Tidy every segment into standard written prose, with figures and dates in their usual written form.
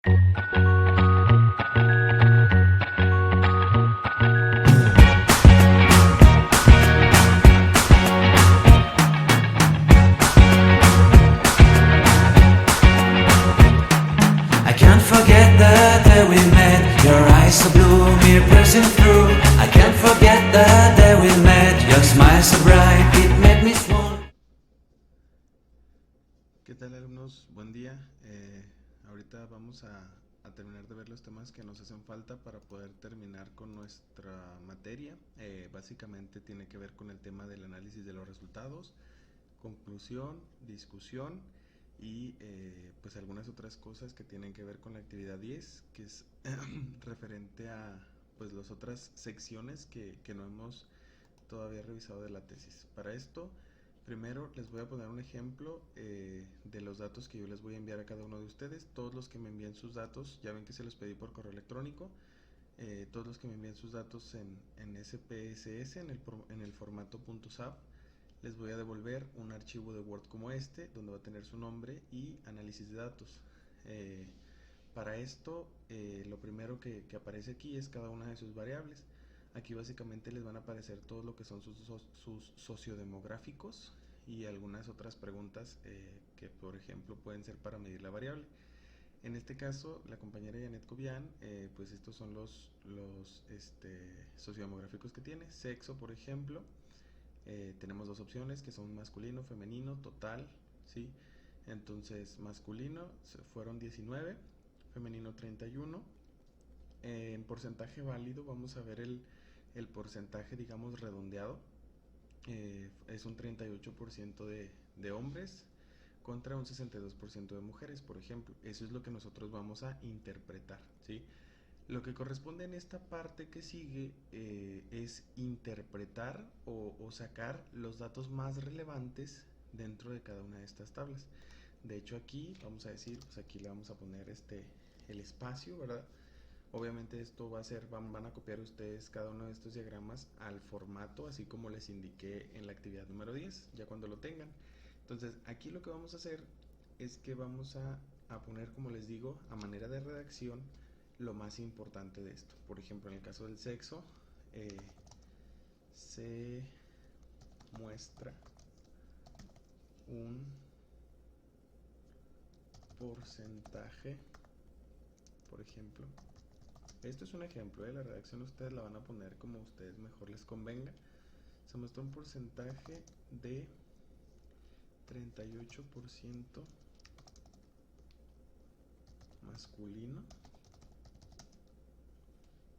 I can't forget the day we met. Your eyes so blue, me piercing through. I can't forget the day we met. Your smile so bright, it made me swoon. ¿Qué tal, alumnos? Buen día. Ahorita vamos a terminar de ver los temas que nos hacen falta para poder terminar con nuestra materia. Básicamente tiene que ver con el tema del análisis de los resultados, conclusión, discusión y pues algunas otras cosas que tienen que ver con la actividad 10, que es referente a pues las otras secciones que no hemos todavía revisado de la tesis. Para esto, primero les voy a poner un ejemplo de los datos que yo les voy a enviar a cada uno de ustedes. Todos los que me envíen sus datos, ya ven que se los pedí por correo electrónico, todos los que me envíen sus datos en SPSS, en el formato .sap, les voy a devolver un archivo de Word como este, donde va a tener su nombre y análisis de datos. Para esto, lo primero que aparece aquí es cada una de sus variables. Aquí básicamente les van a aparecer todo lo que son sus sociodemográficos y algunas otras preguntas que, por ejemplo, pueden ser para medir la variable. En este caso, la compañera Janet Cobian, pues estos son los sociodemográficos que tiene. Sexo, por ejemplo, tenemos dos opciones que son masculino, femenino, total, ¿sí? Entonces, masculino fueron 19, femenino 31. En porcentaje válido vamos a ver el porcentaje, digamos, redondeado. Es un 38% de hombres contra un 62% de mujeres, por ejemplo. Eso es lo que nosotros vamos a interpretar, ¿sí? Lo que corresponde en esta parte que sigue es interpretar o sacar los datos más relevantes dentro de cada una de estas tablas. De hecho, aquí vamos a decir, pues aquí le vamos a poner el espacio, ¿verdad? Obviamente esto va a ser, van a copiar ustedes cada uno de estos diagramas al formato, así como les indiqué en la actividad número 10, ya cuando lo tengan. Entonces, aquí lo que vamos a hacer es que vamos a poner, como les digo, a manera de redacción, lo más importante de esto. Por ejemplo, en el caso del sexo, se muestra un porcentaje, por ejemplo. Esto es un ejemplo, la redacción ustedes la van a poner como a ustedes mejor les convenga. Se muestra un porcentaje de 38% masculino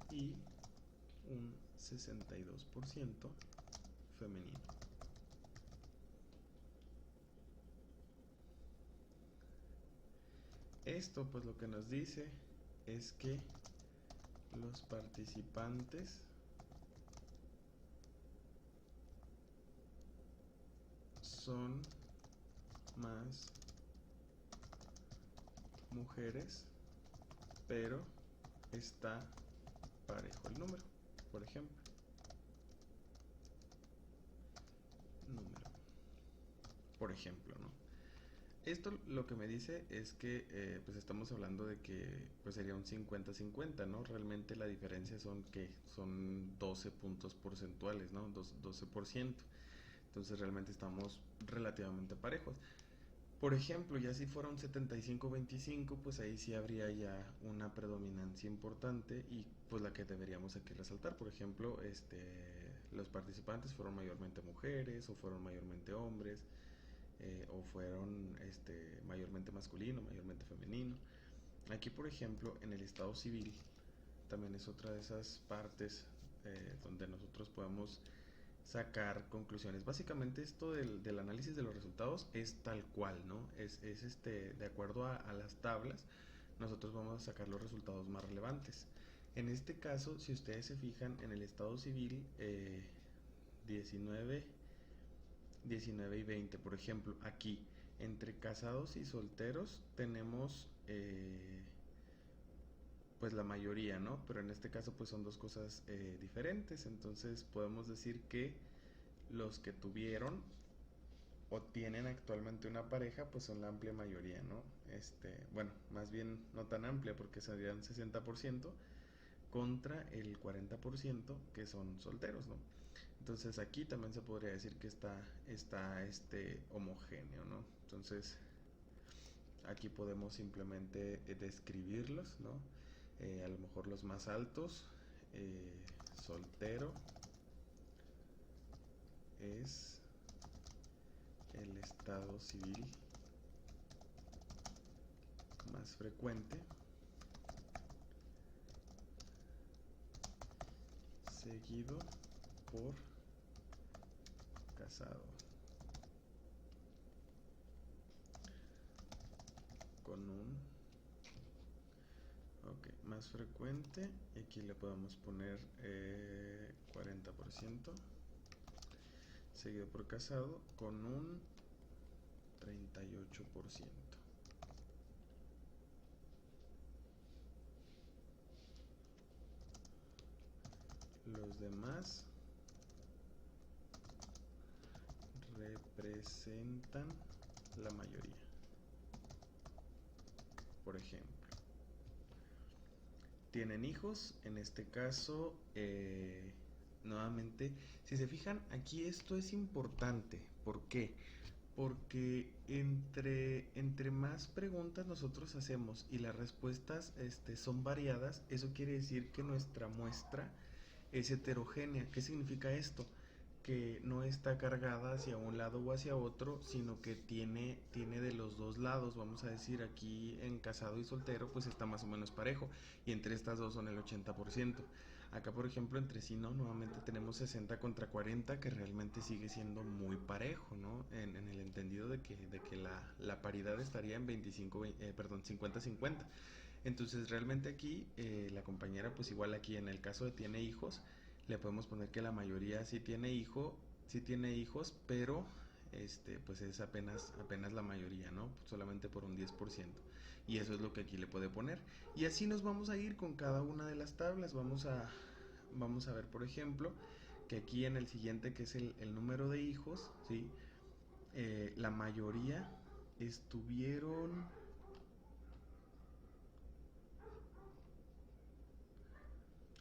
y un 62% femenino. Esto pues lo que nos dice es que los participantes son más mujeres, pero está parejo el número, por ejemplo. Número, por ejemplo, ¿no? Esto lo que me dice es que pues estamos hablando de que pues sería un 50-50, ¿no? Realmente la diferencia son 12 puntos porcentuales, ¿no? 12%. Entonces realmente estamos relativamente parejos. Por ejemplo, ya si fuera un 75-25, pues ahí sí habría ya una predominancia importante y pues la que deberíamos aquí resaltar. Por ejemplo, los participantes fueron mayormente mujeres o fueron mayormente hombres. O fueron mayormente masculino, mayormente femenino. Aquí, por ejemplo, en el estado civil, también es otra de esas partes donde nosotros podemos sacar conclusiones. Básicamente esto del análisis de los resultados es tal cual, ¿no? Es de acuerdo a las tablas, nosotros vamos a sacar los resultados más relevantes. En este caso, si ustedes se fijan en el estado civil, 19 y 20, por ejemplo, aquí entre casados y solteros tenemos pues la mayoría, ¿no? Pero en este caso pues son dos cosas diferentes, entonces podemos decir que los que tuvieron o tienen actualmente una pareja, pues son la amplia mayoría, ¿no? Bueno, más bien no tan amplia porque serían 60% contra el 40% que son solteros, ¿no? Entonces aquí también se podría decir que está homogéneo, ¿no? Entonces aquí podemos simplemente describirlos, ¿no? A lo mejor los más altos, soltero es el estado civil más frecuente, seguido por casado, con un más frecuente, y aquí le podemos poner 40%, seguido por casado con un 38%. Los demás representan la mayoría. Por ejemplo, ¿tienen hijos? En este caso, nuevamente, si se fijan, aquí esto es importante. ¿Por qué? Porque entre más preguntas nosotros hacemos y las respuestas son variadas, eso quiere decir que nuestra muestra es heterogénea. ¿Qué significa esto? Que no está cargada hacia un lado o hacia otro, sino que tiene de los dos lados. Vamos a decir, aquí en casado y soltero pues está más o menos parejo, y entre estas dos son el 80%. Acá, por ejemplo, entre sí, ¿no? Nuevamente tenemos 60 contra 40, que realmente sigue siendo muy parejo, ¿no? En el entendido de que la paridad estaría en 50-50. Entonces, realmente aquí, la compañera, pues igual aquí en el caso de tiene hijos, le podemos poner que la mayoría sí tiene hijos, pero pues es apenas la mayoría, ¿no? Solamente por un 10%. Y eso es lo que aquí le puede poner. Y así nos vamos a ir con cada una de las tablas. Vamos a ver, por ejemplo, que aquí en el siguiente, que es el número de hijos, ¿sí? La mayoría estuvieron...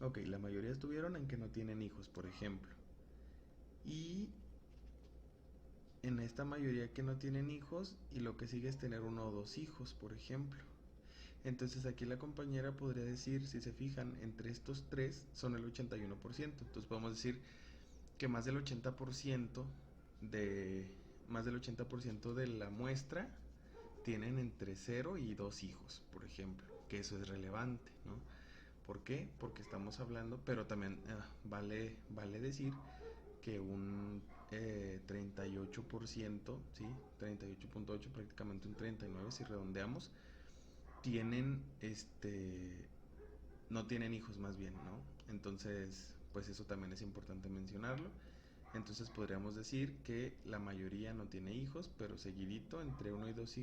Ok, la mayoría estuvieron en que no tienen hijos, por ejemplo. Y en esta mayoría que no tienen hijos, y lo que sigue es tener uno o dos hijos, por ejemplo. Entonces aquí la compañera podría decir, si se fijan, entre estos tres son el 81%. Entonces podemos decir que de más del 80% de la muestra tienen entre 0 y 2 hijos, por ejemplo, que eso es relevante, ¿no? ¿Por qué? Porque estamos hablando, pero también vale decir que un 38%, ¿sí? 38.8, prácticamente un 39 si redondeamos, tienen no tienen hijos, más bien, ¿no? Entonces, pues eso también es importante mencionarlo. Entonces podríamos decir que la mayoría no tiene hijos, pero seguidito entre uno y dos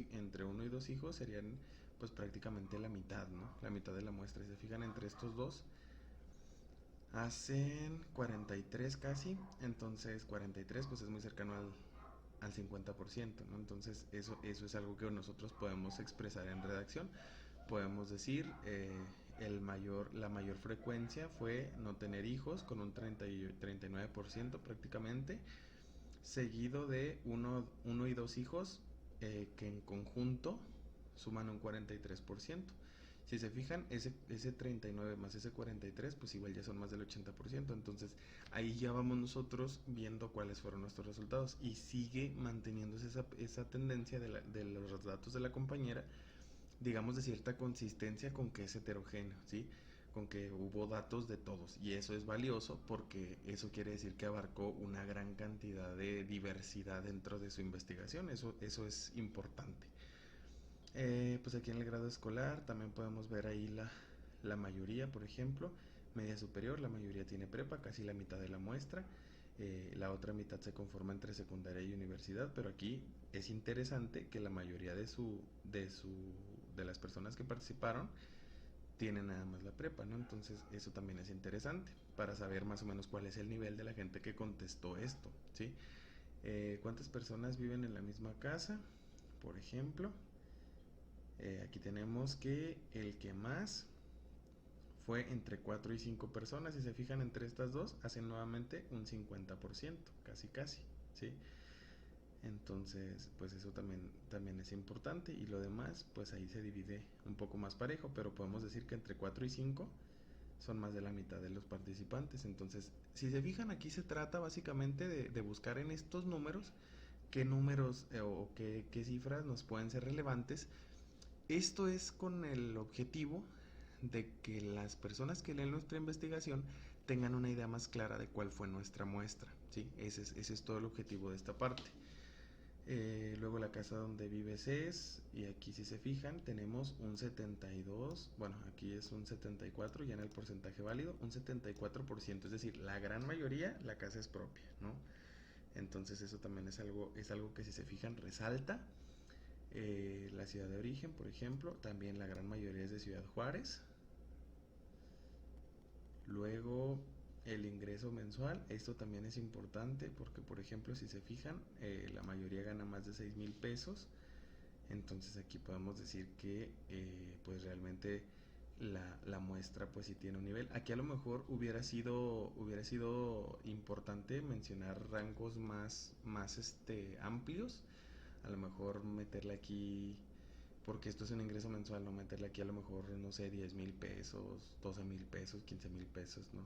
hijos serían pues prácticamente la mitad, ¿no? La mitad de la muestra. Si se fijan, entre estos dos hacen 43 casi. Entonces 43 pues es muy cercano al 50%, ¿no? Entonces eso es algo que nosotros podemos expresar en redacción. Podemos decir, la mayor frecuencia fue no tener hijos, con un 39% prácticamente, seguido de uno y dos hijos, que en conjunto suman un 43%. Si se fijan, ese 39 más ese 43, pues igual ya son más del 80%. Entonces ahí ya vamos nosotros viendo cuáles fueron nuestros resultados. Y sigue manteniéndose esa tendencia de los datos de la compañera, digamos, de cierta consistencia, con que es heterogéneo, ¿sí? Con que hubo datos de todos, y eso es valioso porque eso quiere decir que abarcó una gran cantidad de diversidad dentro de su investigación. Eso es importante. Pues aquí en el grado escolar también podemos ver ahí la mayoría, por ejemplo, media superior, la mayoría tiene prepa, casi la mitad de la muestra. La otra mitad se conforma entre secundaria y universidad, pero aquí es interesante que la mayoría de las personas que participaron tienen nada más la prepa, ¿no? Entonces eso también es interesante para saber más o menos cuál es el nivel de la gente que contestó esto, ¿sí? ¿Cuántas personas viven en la misma casa? Por ejemplo, aquí tenemos que el que más fue entre 4 y 5 personas. Si se fijan entre estas dos, hacen nuevamente un 50%, casi casi, ¿sí? Entonces, pues eso también es importante. Y lo demás, pues ahí se divide un poco más parejo, pero podemos decir que entre 4 y 5 son más de la mitad de los participantes. Entonces, si se fijan, aquí se trata básicamente de buscar en estos números qué números o qué cifras nos pueden ser relevantes. Esto es con el objetivo de que las personas que leen nuestra investigación tengan una idea más clara de cuál fue nuestra muestra, ¿sí? Ese es todo el objetivo de esta parte. Luego la casa donde vives es, y aquí si se fijan tenemos un 72, bueno aquí es un 74 ya en el porcentaje válido, un 74%, es decir, la gran mayoría la casa es propia, ¿no? Entonces eso también es algo que si se fijan resalta. La ciudad de origen, por ejemplo, también la gran mayoría es de Ciudad Juárez. Luego el ingreso mensual, esto también es importante porque por ejemplo si se fijan la mayoría gana más de 6,000 pesos, entonces aquí podemos decir que pues realmente la muestra pues sí tiene un nivel. Aquí a lo mejor hubiera sido importante mencionar rangos más amplios, a lo mejor meterle aquí, porque esto es un ingreso mensual, no meterle aquí a lo mejor, no sé, 10,000 pesos, 12,000 pesos, 15,000 pesos, ¿no?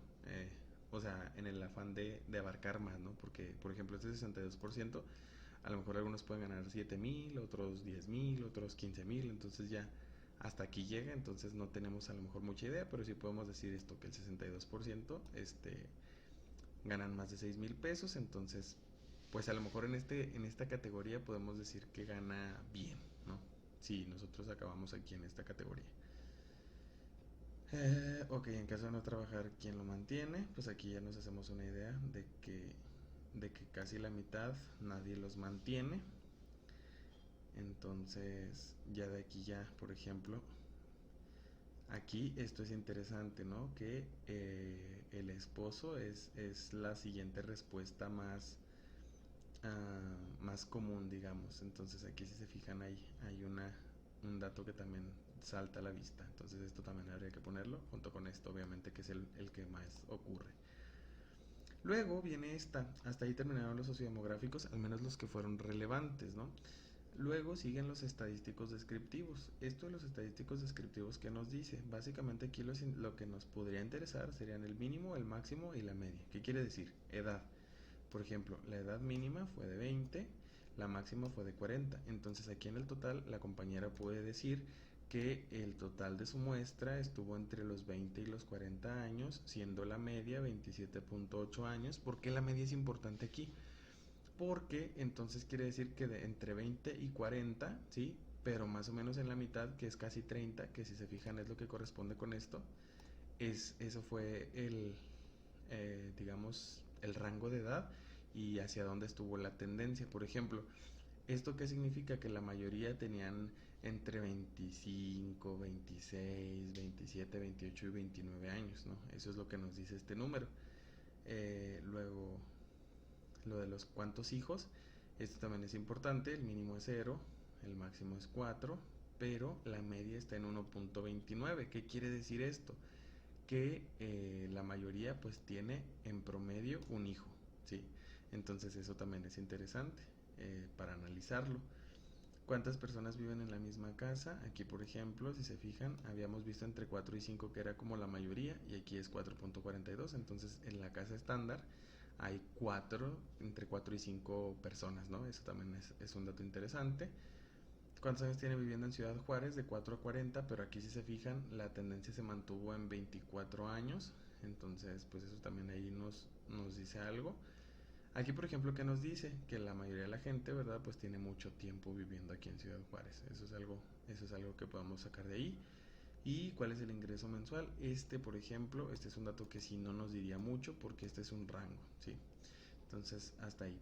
O sea, en el afán de abarcar más, ¿no? Porque, por ejemplo, este 62%, a lo mejor algunos pueden ganar 7,000, otros 10,000, otros 15,000, entonces ya hasta aquí llega, entonces no tenemos a lo mejor mucha idea, pero sí podemos decir esto, que el 62% ganan más de 6,000 pesos, entonces pues a lo mejor en esta categoría podemos decir que gana bien, ¿no? Si nosotros acabamos aquí en esta categoría. Ok, en caso de no trabajar, ¿quién lo mantiene? Pues aquí ya nos hacemos una idea de que casi la mitad nadie los mantiene. Entonces, ya de aquí ya, por ejemplo, aquí esto es interesante, ¿no? Que el esposo es la siguiente respuesta más común, digamos. Entonces aquí si se fijan hay un dato que también salta a la vista. Entonces esto también habría que ponerlo junto con esto, obviamente, que es el que más ocurre. Luego viene esta, hasta ahí terminaron los sociodemográficos, al menos los que fueron relevantes, ¿no? Luego siguen los estadísticos descriptivos. Esto de los estadísticos descriptivos, ¿qué nos dice? Básicamente aquí lo que nos podría interesar serían el mínimo, el máximo y la media. ¿Qué quiere decir? Edad. Por ejemplo, la edad mínima fue de 20, la máxima fue de 40. Entonces aquí en el total la compañera puede decir que el total de su muestra estuvo entre los 20 y los 40 años, siendo la media 27.8 años. ¿Por qué la media es importante aquí? Porque entonces quiere decir que entre 20 y 40, ¿sí? Pero más o menos en la mitad, que es casi 30, que si se fijan es lo que corresponde con esto, eso fue digamos, el rango de edad y hacia dónde estuvo la tendencia. Por ejemplo, ¿esto qué significa? Que la mayoría tenían entre 25, 26, 27, 28 y 29 años, ¿no? Eso es lo que nos dice este número. Luego, lo de los cuántos hijos, esto también es importante, el mínimo es 0, el máximo es 4, pero la media está en 1.29. ¿Qué quiere decir esto? Que la mayoría pues tiene en promedio un hijo, ¿sí? Entonces eso también es interesante para analizarlo. ¿Cuántas personas viven en la misma casa? Aquí por ejemplo, si se fijan, habíamos visto entre 4 y 5 que era como la mayoría y aquí es 4.42, entonces en la casa estándar hay entre 4 y 5 personas, ¿no? Eso también es un dato interesante. ¿Cuántos años tiene viviendo en Ciudad Juárez? De 4 a 40, pero aquí si se fijan la tendencia se mantuvo en 24 años, entonces pues eso también ahí nos dice algo. Aquí por ejemplo, ¿qué nos dice? Que la mayoría de la gente, ¿verdad? Pues tiene mucho tiempo viviendo aquí en Ciudad Juárez, eso es algo que podemos sacar de ahí. ¿Y cuál es el ingreso mensual? Por ejemplo, este es un dato que sí no nos diría mucho porque este es un rango, ¿sí? Entonces, hasta ahí.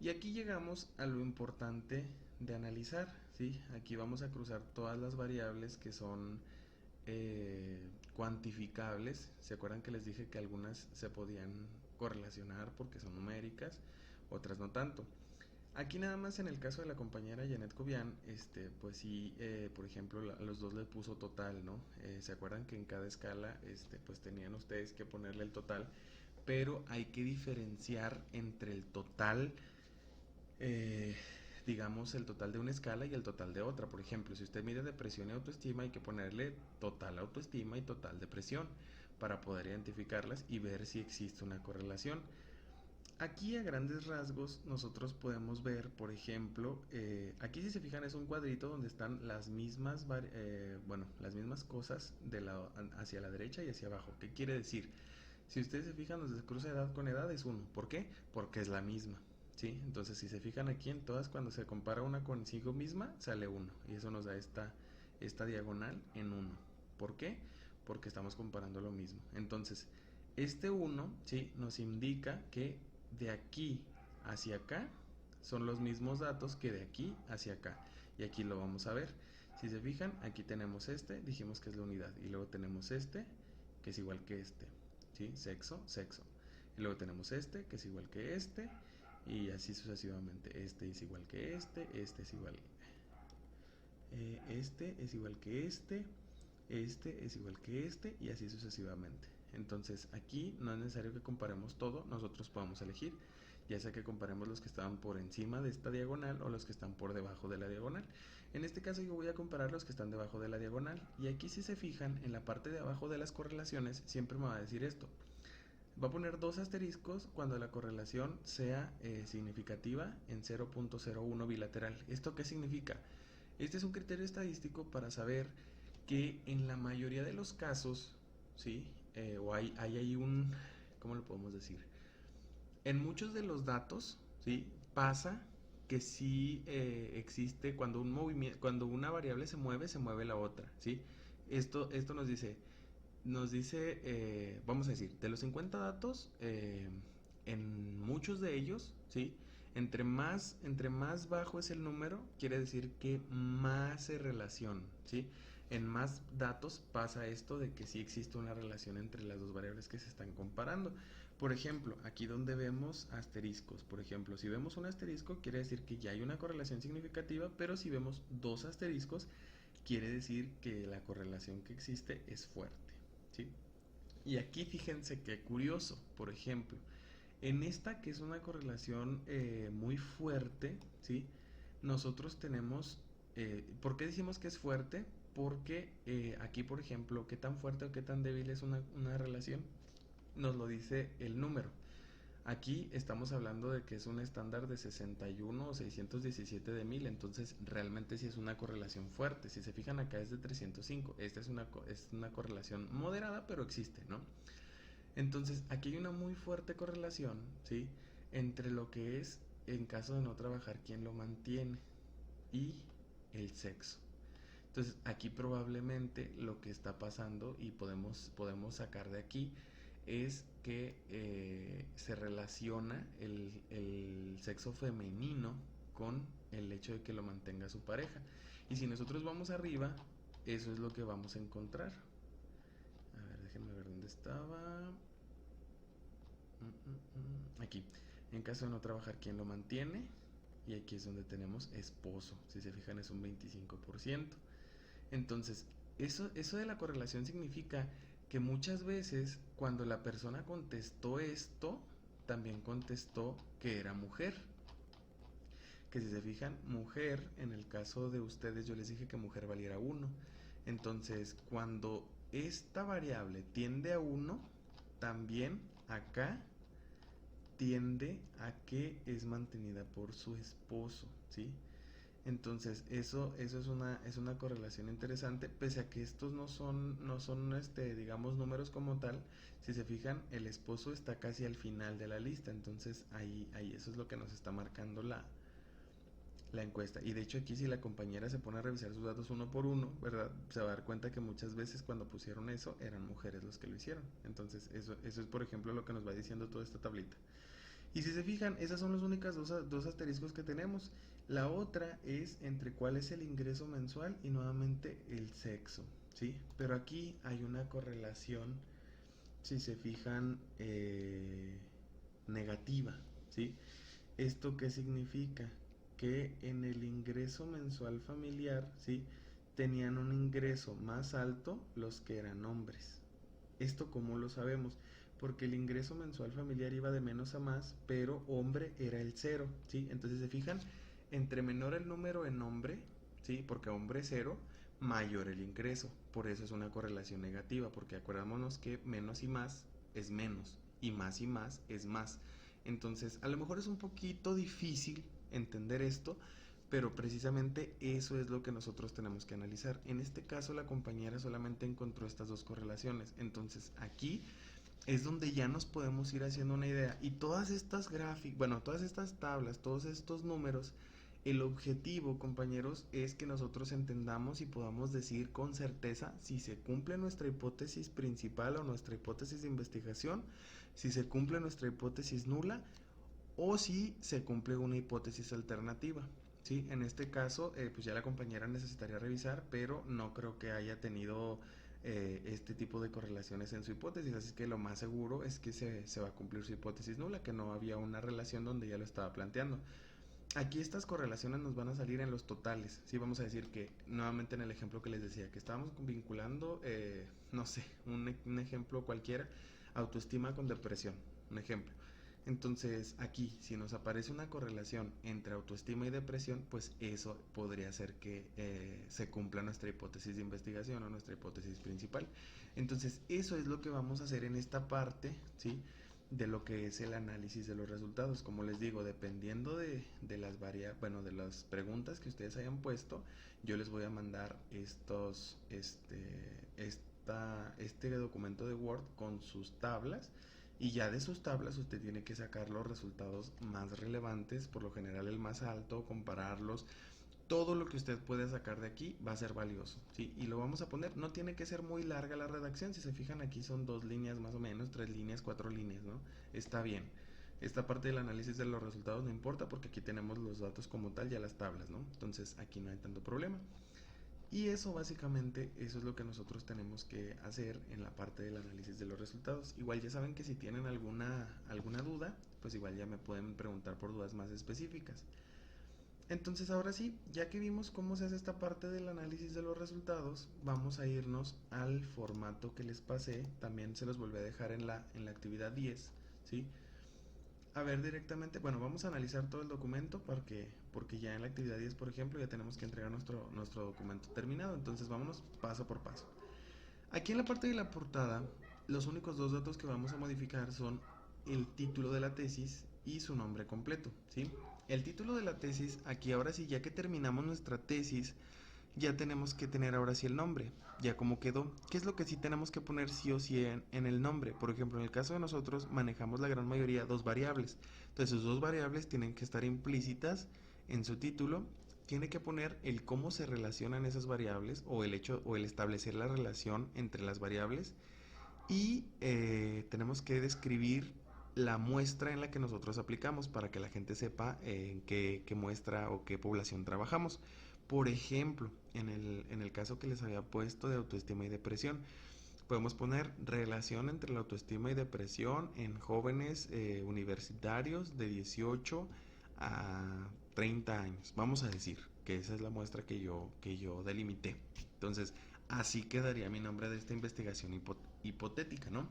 Y aquí llegamos a lo importante de analizar, ¿sí? Aquí vamos a cruzar todas las variables que son cuantificables. ¿Se acuerdan que les dije que algunas se podían correlacionar porque son numéricas, otras no tanto? Aquí nada más en el caso de la compañera Janet Cobian, pues sí, por ejemplo, a los dos le puso total, ¿no? ¿Se acuerdan que en cada escala, pues tenían ustedes que ponerle el total? Pero hay que diferenciar entre el total, eh, digamos, el total de una escala y el total de otra. Por ejemplo, si usted mide depresión y autoestima, hay que ponerle total autoestima y total depresión para poder identificarlas y ver si existe una correlación. Aquí a grandes rasgos nosotros podemos ver, por ejemplo, aquí si se fijan es un cuadrito donde están las mismas, las mismas cosas hacia la derecha y hacia abajo. ¿Qué quiere decir? Si ustedes se fijan, donde se cruza edad con edad es 1. ¿Por qué? Porque es la misma. ¿Sí? Entonces, si se fijan aquí en todas, cuando se compara una consigo misma, sale 1. Y eso nos da esta diagonal en 1. ¿Por qué? Porque estamos comparando lo mismo. Entonces, este 1, ¿sí? Nos indica que de aquí hacia acá son los mismos datos que de aquí hacia acá. Y aquí lo vamos a ver. Si se fijan, aquí tenemos dijimos que es la unidad. Y luego tenemos que es igual que ¿sí? Sexo, sexo. Y luego tenemos que es igual que y así sucesivamente. Este es igual que este es igual. Este es igual que este es igual que y así sucesivamente. Entonces aquí no es necesario que comparemos todo, nosotros podemos elegir, ya sea que comparemos los que estaban por encima de esta diagonal o los que están por debajo de la diagonal. En este caso yo voy a comparar los que están debajo de la diagonal, y aquí si se fijan en la parte de abajo de las correlaciones siempre me va a decir esto. Va a poner 2 asteriscos cuando la correlación sea significativa en 0.01 bilateral. ¿Esto qué significa? Este es un criterio estadístico para saber que en la mayoría de los casos, ¿sí? O hay ahí ¿cómo lo podemos decir? En muchos de los datos, ¿sí? Pasa que sí existe cuando cuando una variable se mueve la otra, ¿sí? Esto nos dice, vamos a decir, de los 50 datos, en muchos de ellos, ¿sí? Entre más bajo es el número, quiere decir que más se relaciona, ¿sí? En más datos pasa esto de que sí existe una relación entre las dos variables que se están comparando. Por ejemplo, aquí donde vemos asteriscos, por ejemplo, si vemos un asterisco, quiere decir que ya hay una correlación significativa, pero si vemos 2 asteriscos, quiere decir que la correlación que existe es fuerte, ¿sí? Y aquí fíjense qué curioso, por ejemplo, en esta que es una correlación muy fuerte, ¿sí? Nosotros tenemos, ¿por qué decimos que es fuerte? Porque aquí, por ejemplo, qué tan fuerte o qué tan débil es una relación, nos lo dice el número. Aquí estamos hablando de que es un estándar de 61 o 617 de 1000, entonces realmente sí es una correlación fuerte. Si se fijan acá es de 305, esta es una correlación moderada, pero existe, ¿no? Entonces aquí hay una muy fuerte correlación, ¿sí? Entre lo que es, en caso de no trabajar, quién lo mantiene y el sexo. Entonces aquí probablemente lo que está pasando y podemos sacar de aquí es que se relaciona el sexo femenino con el hecho de que lo mantenga su pareja. Y si nosotros vamos arriba, eso es lo que vamos a encontrar. A ver, déjenme ver dónde estaba. Aquí. En caso de no trabajar, ¿quién lo mantiene? Y aquí es donde tenemos esposo. Si se fijan, es un 25%. Entonces, eso de la correlación significa que muchas veces cuando la persona contestó esto, también contestó que era mujer. Que si se fijan, mujer, en el caso de ustedes yo les dije que mujer valiera 1. Entonces, cuando esta variable tiende a 1, también acá tiende a que es mantenida por su esposo, ¿sí? Entonces, eso es una correlación interesante, pese a que estos no son digamos, números como tal. Si se fijan, el esposo está casi al final de la lista, entonces ahí eso es lo que nos está marcando la encuesta. Y de hecho aquí si la compañera se pone a revisar sus datos uno por uno, ¿verdad? Se va a dar cuenta que muchas veces cuando pusieron eso, eran mujeres los que lo hicieron. Entonces, eso es, por ejemplo, lo que nos va diciendo toda esta tablita. Y si se fijan, esas son las únicas dos asteriscos que tenemos. La otra es entre cuál es el ingreso mensual y nuevamente el sexo, ¿sí? Pero aquí hay una correlación, si se fijan, negativa, ¿sí? ¿Esto qué significa? que en el ingreso mensual familiar, ¿sí?, tenían un ingreso más alto los que eran hombres. ¿Esto cómo lo sabemos? Porque el ingreso mensual familiar iba de menos a más, pero hombre era el cero, ¿sí? Entonces se fijan, entre menor el número en hombre, ¿sí?, porque hombre cero, mayor el ingreso. Por eso es una correlación negativa, porque acuérdmonos que menos y más es menos, y más es más. Entonces, a lo mejor es un poquito difícil entender esto, pero precisamente eso es lo que nosotros tenemos que analizar. En este caso, la compañera solamente encontró estas dos correlaciones. Entonces, aquí es donde ya nos podemos ir haciendo una idea. Y todas estas gráficas, bueno, todas estas tablas, todos estos números, el objetivo, compañeros, es que nosotros entendamos y podamos decir con certeza si se cumple nuestra hipótesis principal o nuestra hipótesis de investigación, si se cumple nuestra hipótesis nula o si se cumple una hipótesis alternativa. ¿Sí? En este caso, pues ya la compañera necesitaría revisar, pero no creo que haya tenido este tipo de correlaciones en su hipótesis, así que lo más seguro es que se va a cumplir su hipótesis nula, que no había una relación donde ya lo estaba planteando. Aquí estas correlaciones nos van a salir en los totales, ¿sí? Vamos a decir que, nuevamente en el ejemplo que les decía, que estábamos vinculando, no sé, un ejemplo cualquiera, autoestima con depresión, un ejemplo. Entonces, aquí, si nos aparece una correlación entre autoestima y depresión, pues eso podría hacer que se cumpla nuestra hipótesis de investigación o nuestra hipótesis principal. Entonces, eso es lo que vamos a hacer en esta parte, ¿sí?, de lo que es el análisis de los resultados. Como les digo, dependiendo de las de las preguntas que ustedes hayan puesto, yo les voy a mandar este documento de Word con sus tablas, y ya de sus tablas usted tiene que sacar los resultados más relevantes, por lo general el más alto, compararlos. Todo lo que usted puede sacar de aquí va a ser valioso, ¿sí? Y lo vamos a poner, no tiene que ser muy larga la redacción, si se fijan aquí son 2 líneas más o menos, 3 líneas, 4 líneas, ¿no? Está bien. Esta parte del análisis de los resultados no importa porque aquí tenemos los datos como tal, ya las tablas, ¿no? Entonces aquí no hay tanto problema. Y eso básicamente, eso es lo que nosotros tenemos que hacer en la parte del análisis de los resultados. Igual ya saben que si tienen alguna duda, pues igual ya me pueden preguntar por dudas más específicas. Entonces ahora sí, ya que vimos cómo se hace esta parte del análisis de los resultados, vamos a irnos al formato que les pasé. También se los volví a dejar en la actividad 10, ¿sí? A ver directamente, bueno, vamos a analizar todo el documento porque ya en la actividad 10, por ejemplo, ya tenemos que entregar nuestro documento terminado. Entonces vámonos paso por paso. Aquí en la parte de la portada, los únicos dos datos que vamos a modificar son el título de la tesis y su nombre completo, ¿sí? El título de la tesis, aquí ahora sí, ya que terminamos nuestra tesis, ya tenemos que tener ahora sí el nombre, ya como quedó. ¿Qué es lo que sí tenemos que poner sí o sí en el nombre? Por ejemplo, en el caso de nosotros manejamos la gran mayoría dos variables. Entonces, sus dos variables tienen que estar implícitas en su título. Tiene que poner el cómo se relacionan esas variables o el hecho o el establecer la relación entre las variables, y tenemos que describir la muestra en la que nosotros aplicamos para que la gente sepa en qué muestra o qué población trabajamos. Por ejemplo, en el caso que les había puesto de autoestima y depresión, podemos poner relación entre la autoestima y depresión en jóvenes universitarios de 18 a 30 años. Vamos a decir que esa es la muestra que yo delimité. Entonces, así quedaría mi nombre de esta investigación hipotética, ¿no?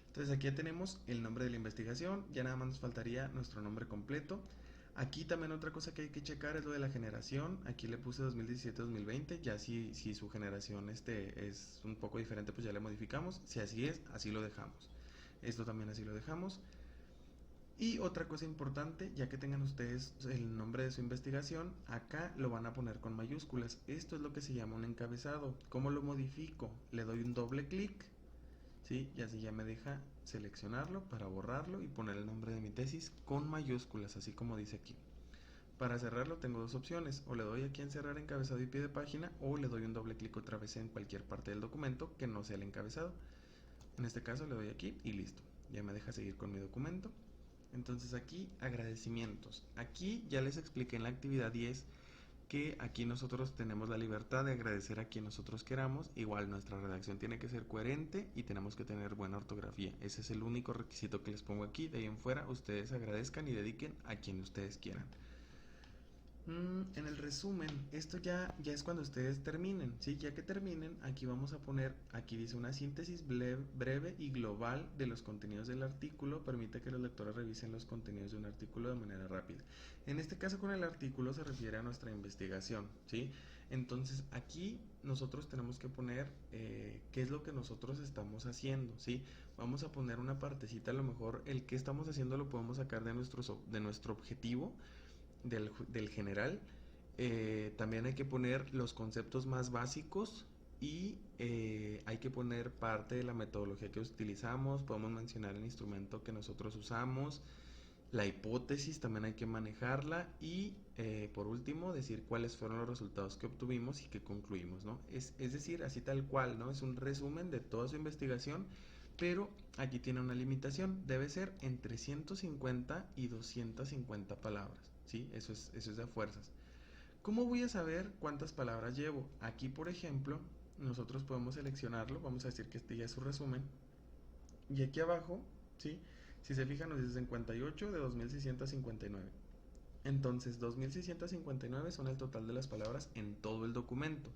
Entonces aquí ya tenemos el nombre de la investigación, ya nada más nos faltaría nuestro nombre completo. Aquí también otra cosa que hay que checar es lo de la generación. Aquí le puse 2017-2020, ya si su generación es un poco diferente, pues ya le modificamos. Si así es, así lo dejamos. Esto también así lo dejamos. Y otra cosa importante, ya que tengan ustedes el nombre de su investigación, acá lo van a poner con mayúsculas. Esto es lo que se llama un encabezado. ¿Cómo lo modifico? Le doy un doble clic, ¿sí? Y así ya me deja seleccionarlo para borrarlo y poner el nombre de mi tesis con mayúsculas, así como dice aquí. Para cerrarlo tengo dos opciones, o le doy aquí en cerrar encabezado y pie de página, o le doy un doble clic otra vez en cualquier parte del documento que no sea el encabezado. En este caso le doy aquí y listo, ya me deja seguir con mi documento. Entonces aquí agradecimientos. Aquí ya les expliqué en la actividad 10 que aquí nosotros tenemos la libertad de agradecer a quien nosotros queramos. Igual nuestra redacción tiene que ser coherente y tenemos que tener buena ortografía. Ese es el único requisito que les pongo aquí. De ahí en fuera ustedes agradezcan y dediquen a quien ustedes quieran. En el resumen, esto ya es cuando ustedes terminen, ¿sí? Ya que terminen, aquí vamos a poner, aquí dice una síntesis breve y global de los contenidos del artículo, permite que los lectores revisen los contenidos de un artículo de manera rápida. En este caso con el artículo se refiere a nuestra investigación, ¿sí? Entonces aquí nosotros tenemos que poner qué es lo que nosotros estamos haciendo, ¿sí? Vamos a poner una partecita, a lo mejor el que estamos haciendo lo podemos sacar de nuestro objetivo del general. También hay que poner los conceptos más básicos y hay que poner parte de la metodología que utilizamos. Podemos mencionar el instrumento que nosotros usamos, la hipótesis también hay que manejarla y por último decir cuáles fueron los resultados que obtuvimos y que concluimos, ¿no? Es decir, así tal cual, ¿no? Es un resumen de toda su investigación, pero aquí tiene una limitación, debe ser entre 150 y 250 palabras, ¿sí? Eso es de fuerzas. ¿Cómo voy a saber cuántas palabras llevo? Aquí, por ejemplo, nosotros podemos seleccionarlo, vamos a decir que este ya es su resumen, y aquí abajo, ¿sí? Si se fijan, nos dice 58 de 2659. Entonces, 2659 son el total de las palabras en todo el documento,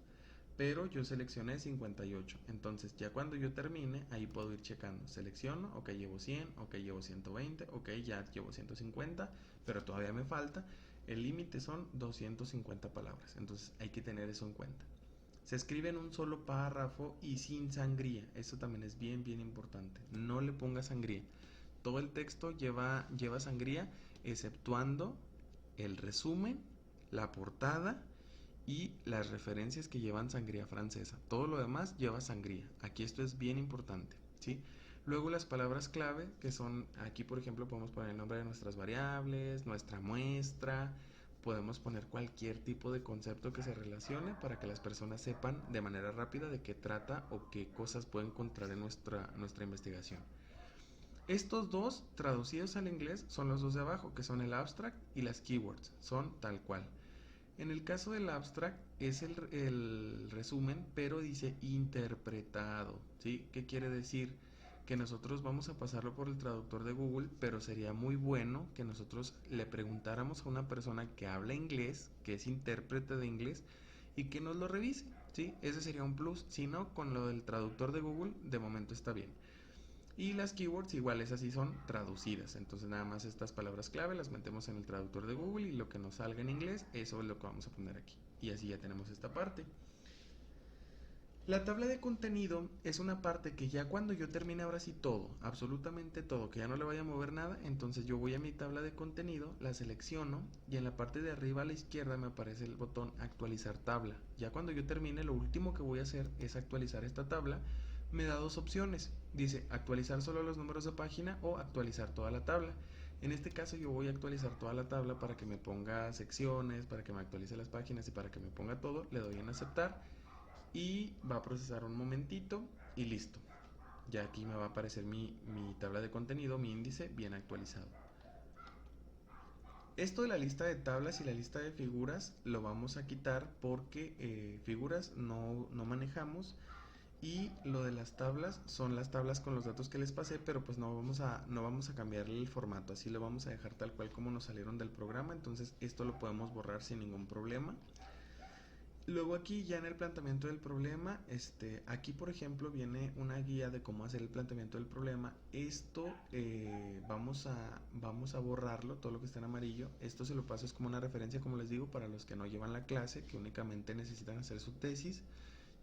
pero yo seleccioné 58. Entonces, ya cuando yo termine, ahí puedo ir checando. Selecciono, ok, llevo 100, ok, llevo 120, ok, ya llevo 150, pero todavía me falta. El límite son 250 palabras, entonces hay que tener eso en cuenta. Se escribe en un solo párrafo y sin sangría. Eso también es bien importante. No le ponga sangría. Todo el texto lleva sangría, exceptuando el resumen, la portada y las referencias que llevan sangría francesa. Todo lo demás lleva sangría. Aquí esto es bien importante, ¿sí? Luego las palabras clave, que son, aquí por ejemplo podemos poner el nombre de nuestras variables, nuestra muestra, podemos poner cualquier tipo de concepto que se relacione para que las personas sepan de manera rápida de qué trata o qué cosas pueden encontrar en nuestra investigación. Estos dos traducidos al inglés son los dos de abajo, que son el abstract y las keywords, son tal cual. En el caso del abstract es el resumen, pero dice interpretado, ¿sí? ¿Qué quiere decir? Que nosotros vamos a pasarlo por el traductor de Google, pero sería muy bueno que nosotros le preguntáramos a una persona que habla inglés, que es intérprete de inglés, y que nos lo revise, ¿sí? Ese sería un plus. Si no, con lo del traductor de Google, de momento está bien. Y las keywords iguales así son traducidas, entonces nada más estas palabras clave las metemos en el traductor de Google y lo que nos salga en inglés, eso es lo que vamos a poner aquí. Y así ya tenemos esta parte. La tabla de contenido es una parte que ya cuando yo termine ahora sí todo, absolutamente todo, que ya no le vaya a mover nada, entonces yo voy a mi tabla de contenido, la selecciono y en la parte de arriba a la izquierda me aparece el botón actualizar tabla. Ya cuando yo termine, lo último que voy a hacer es actualizar esta tabla. Me da dos opciones, dice actualizar solo los números de página o actualizar toda la tabla. En este caso yo voy a actualizar toda la tabla para que me ponga secciones, para que me actualice las páginas y para que me ponga todo. Le doy en aceptar y va a procesar un momentito y listo. Ya aquí me va a aparecer mi tabla de contenido, mi índice bien actualizado. Esto de la lista de tablas y la lista de figuras lo vamos a quitar porque figuras no manejamos. Y lo de las tablas son las tablas con los datos que les pasé, pero pues no vamos a cambiarle el formato, así lo vamos a dejar tal cual como nos salieron del programa, entonces esto lo podemos borrar sin ningún problema. Luego aquí ya en el planteamiento del problema, aquí por ejemplo viene una guía de cómo hacer el planteamiento del problema. Esto vamos a borrarlo, todo lo que está en amarillo. Esto se lo paso, es como una referencia, como les digo, para los que no llevan la clase, que únicamente necesitan hacer su tesis.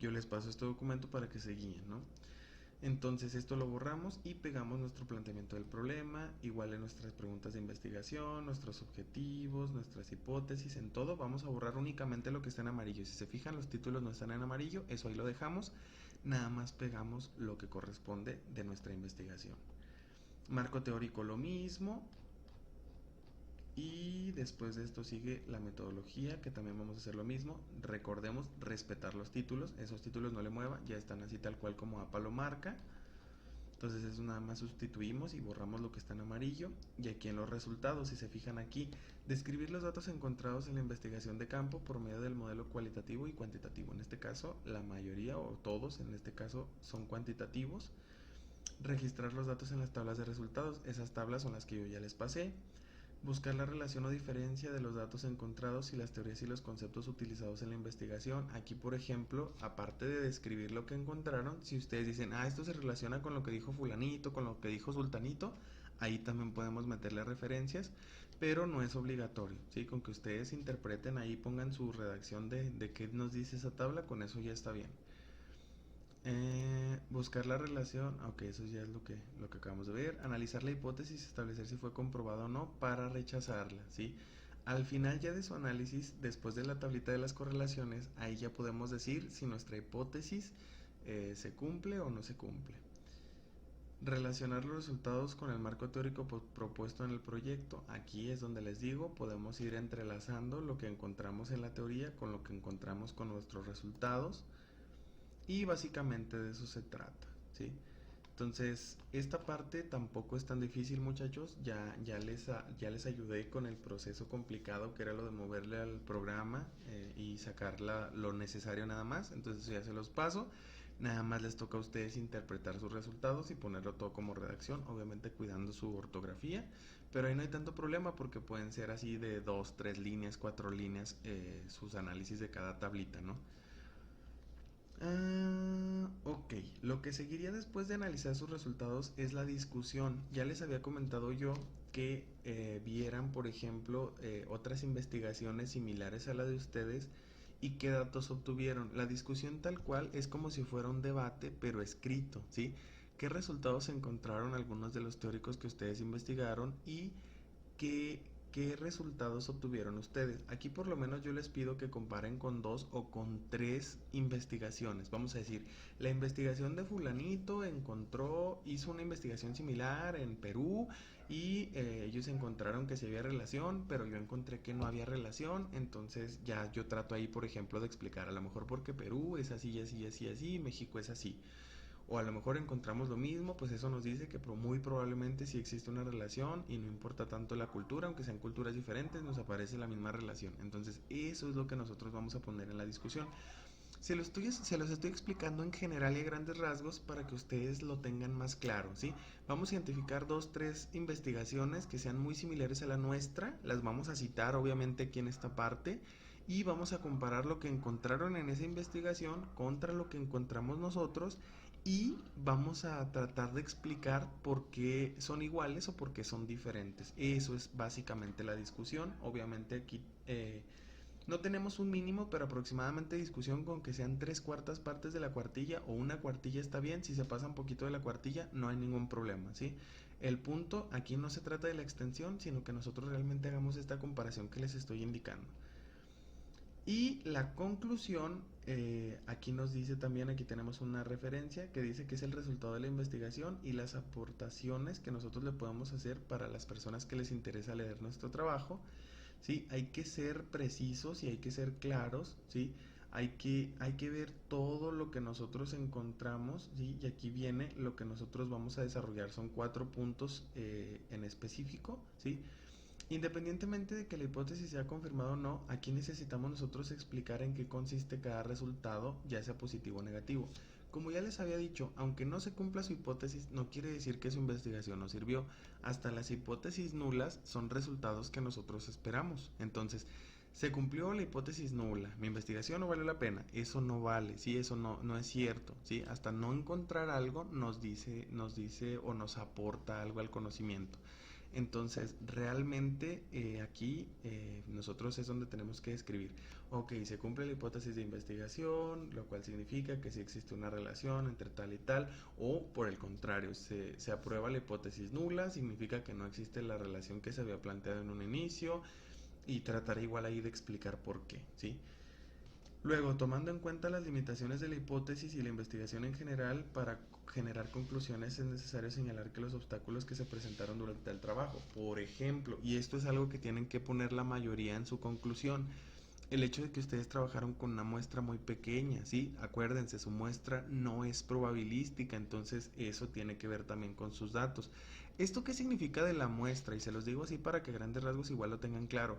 Yo les paso este documento para que se guíen, ¿no? Entonces esto lo borramos y pegamos nuestro planteamiento del problema, igual en nuestras preguntas de investigación, nuestros objetivos, nuestras hipótesis, en todo vamos a borrar únicamente lo que está en amarillo. Si se fijan, los títulos no están en amarillo, eso ahí lo dejamos, nada más pegamos lo que corresponde de nuestra investigación. Marco teórico lo mismo. Y después de esto sigue la metodología, que también vamos a hacer lo mismo. Recordemos respetar los títulos, esos títulos no le muevan, ya están así tal cual como APA lo marca. Entonces eso nada más sustituimos y borramos lo que está en amarillo. Y aquí en los resultados, si se fijan aquí, describir los datos encontrados en la investigación de campo por medio del modelo cualitativo y cuantitativo. En este caso, la mayoría o todos en este caso son cuantitativos. Registrar los datos en las tablas de resultados, esas tablas son las que yo ya les pasé. Buscar la relación o diferencia de los datos encontrados y las teorías y los conceptos utilizados en la investigación. Aquí, por ejemplo, aparte de describir lo que encontraron, si ustedes dicen, esto se relaciona con lo que dijo fulanito, con lo que dijo sultanito, ahí también podemos meterle referencias, pero no es obligatorio, ¿sí? Con que ustedes interpreten ahí, pongan su redacción de qué nos dice esa tabla, con eso ya está bien. Buscar la relación, ok, eso ya es lo que acabamos de ver. Analizar la hipótesis, establecer si fue comprobada o no para rechazarla, ¿sí? Al final ya de su análisis, después de la tablita de las correlaciones, ahí ya podemos decir si nuestra hipótesis se cumple o no se cumple. Relacionar los resultados con el marco teórico propuesto en el proyecto. Aquí es donde les digo, podemos ir entrelazando lo que encontramos en la teoría con lo que encontramos con nuestros resultados. Y básicamente de eso se trata, ¿sí? Entonces, esta parte tampoco es tan difícil, muchachos. Ya les ayudé con el proceso complicado que era lo de moverle al programa y sacar lo necesario nada más. Entonces ya se los paso. Nada más les toca a ustedes interpretar sus resultados y ponerlo todo como redacción, obviamente cuidando su ortografía. Pero ahí no hay tanto problema porque pueden ser así de 2, 3 líneas, 4 líneas sus análisis de cada tablita, ¿no? Ok, lo que seguiría después de analizar sus resultados es la discusión. Ya les había comentado yo que vieran, por ejemplo, otras investigaciones similares a la de ustedes y qué datos obtuvieron. La discusión tal cual es como si fuera un debate, pero escrito, ¿sí? ¿Qué resultados encontraron algunos de los teóricos que ustedes investigaron y qué, qué resultados obtuvieron ustedes? Aquí por lo menos yo les pido que comparen con 2 o con 3 investigaciones. Vamos a decir, la investigación de fulanito hizo una investigación similar en Perú y ellos encontraron que sí había relación, pero yo encontré que no había relación. Entonces ya yo trato ahí, por ejemplo, de explicar, a lo mejor porque Perú es así, así, así, así, México es así. O a lo mejor encontramos lo mismo, pues eso nos dice que muy probablemente sí existe una relación y no importa tanto la cultura, aunque sean culturas diferentes, nos aparece la misma relación. Entonces eso es lo que nosotros vamos a poner en la discusión. Se los estoy explicando en general y a grandes rasgos para que ustedes lo tengan más claro, ¿sí? Vamos a identificar 2, 3 investigaciones que sean muy similares a la nuestra, las vamos a citar obviamente aquí en esta parte y vamos a comparar lo que encontraron en esa investigación contra lo que encontramos nosotros y vamos a tratar de explicar por qué son iguales o por qué son diferentes. Eso es básicamente la discusión. Obviamente aquí no tenemos un mínimo, pero aproximadamente discusión con que sean 3/4 partes de la cuartilla o una cuartilla está bien. Si se pasa un poquito de la cuartilla no hay ningún problema, ¿sí? El punto aquí no se trata de la extensión, sino que nosotros realmente hagamos esta comparación que les estoy indicando. Y la conclusión, aquí nos dice también, aquí tenemos una referencia que dice que es el resultado de la investigación y las aportaciones que nosotros le podemos hacer para las personas que les interesa leer nuestro trabajo, ¿sí? Hay que ser precisos y hay que ser claros, ¿sí? Hay que ver todo lo que nosotros encontramos, ¿sí? Y aquí viene lo que nosotros vamos a desarrollar, son 4 puntos en específico, ¿sí? Independientemente de que la hipótesis sea confirmada o no, aquí necesitamos nosotros explicar en qué consiste cada resultado, ya sea positivo o negativo. Como ya les había dicho, aunque no se cumpla su hipótesis, no quiere decir que su investigación no sirvió. Hasta las hipótesis nulas son resultados que nosotros esperamos. Entonces, se cumplió la hipótesis nula, mi investigación no valió la pena, eso no vale, ¿sí? Eso no es cierto, ¿sí? Hasta no encontrar algo nos dice o nos aporta algo al conocimiento. Entonces, realmente aquí nosotros es donde tenemos que escribir, ok, se cumple la hipótesis de investigación, lo cual significa que sí existe una relación entre tal y tal, o por el contrario, se aprueba la hipótesis nula, significa que no existe la relación que se había planteado en un inicio, y trataré igual ahí de explicar por qué, ¿sí? Luego, tomando en cuenta las limitaciones de la hipótesis y la investigación en general, para generar conclusiones es necesario señalar que los obstáculos que se presentaron durante el trabajo, por ejemplo, y esto es algo que tienen que poner la mayoría en su conclusión, el hecho de que ustedes trabajaron con una muestra muy pequeña, ¿sí? Acuérdense, su muestra no es probabilística, entonces eso tiene que ver también con sus datos. ¿Esto qué significa de la muestra? Y se los digo así para que a grandes rasgos igual lo tengan claro.